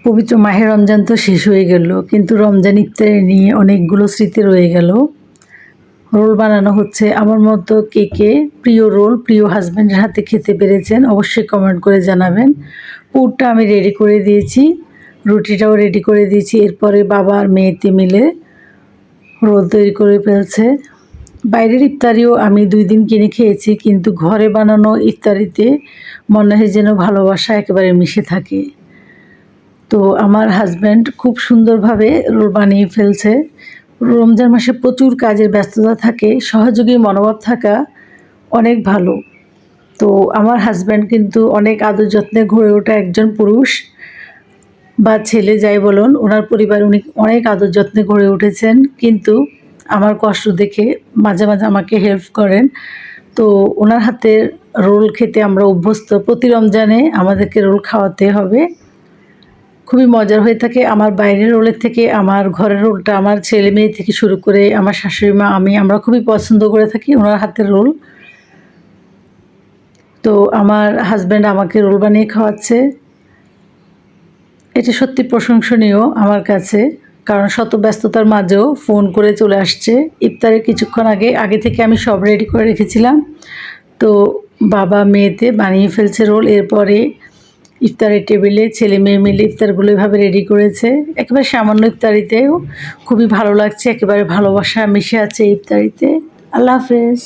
পবিত্র মাহে রমজান তো শেষ হয়ে গেল, কিন্তু রমজান ইফতারি নিয়ে অনেকগুলো স্মৃতি রয়ে গেল। রোল বানানো হচ্ছে। আমার মতো কে কে প্রিয় রোল প্রিয় হাজব্যান্ডের হাতে খেতে পেরেছেন অবশ্যই কমেন্ট করে জানাবেন। পুরটা আমি রেডি করে দিয়েছি, রুটিটাও রেডি করে দিয়েছি। এরপরে বাবা আর মেয়েতে মিলে রোল তৈরি করে ফেলছে। বাইরের ইফতারিও আমি 2 দিন কিনে খেয়েছি, কিন্তু ঘরে বানানো ইফতারিতে মনে হয় যেন ভালোবাসা একেবারে মিশে থাকে। তো আমার হাজব্যান্ড খুব সুন্দরভাবে রোল বানিয়ে ফেলছে। রমজান মাসে প্রচুর কাজের ব্যস্ততা থাকে, সহযোগী মনোভাব থাকা অনেক ভালো। তো আমার হাজব্যান্ড কিন্তু অনেক আদর যত্নে গড়ে ওঠা একজন পুরুষ বা ছেলে যাই বলুন, ওনার পরিবার উনি অনেক আদর যত্নে গড়ে উঠেছেন। কিন্তু আমার কষ্ট দেখে মাঝে মাঝে আমাকে হেল্প করেন। তো ওনার হাতের রোল খেতে আমরা অভ্যস্ত। প্রতি রমজানে আমাদেরকে রোল খাওয়াতে হবে। খুবই মজার হয়ে থাকে। আমার বাইরের রোলের থেকে আমার ঘরের রোলটা আমার ছেলে মেয়ে থেকে শুরু করে আমার শাশুড়ি মা, আমরা খুবই পছন্দ করে থাকি ওনার হাতের রোল। তো আমার হাজব্যান্ড আমাকে রোল বানিয়ে খাওয়াচ্ছে। এটা সত্যি প্রশংসনীয় আমার কাছে, কারণ শত ব্যস্ততার মাঝেও ফোন করে চলে আসছে। ইফতারের কিছুক্ষণ আগে থেকে আমি সব রেডি করে রেখেছিলাম। তো বাবা মেয়েতে বানিয়ে ফেলছে রোল। এরপরে ইফতারের টেবিলে ছেলে মেয়ে মিলে ইফতারগুলো এভাবে রেডি করেছে। একেবারে সামান্য ইফতারিতেও খুবই ভালো লাগছে, একেবারে ভালোবাসা মিশে আছে ইফতারিতে। আল্লাহ হাফেজ।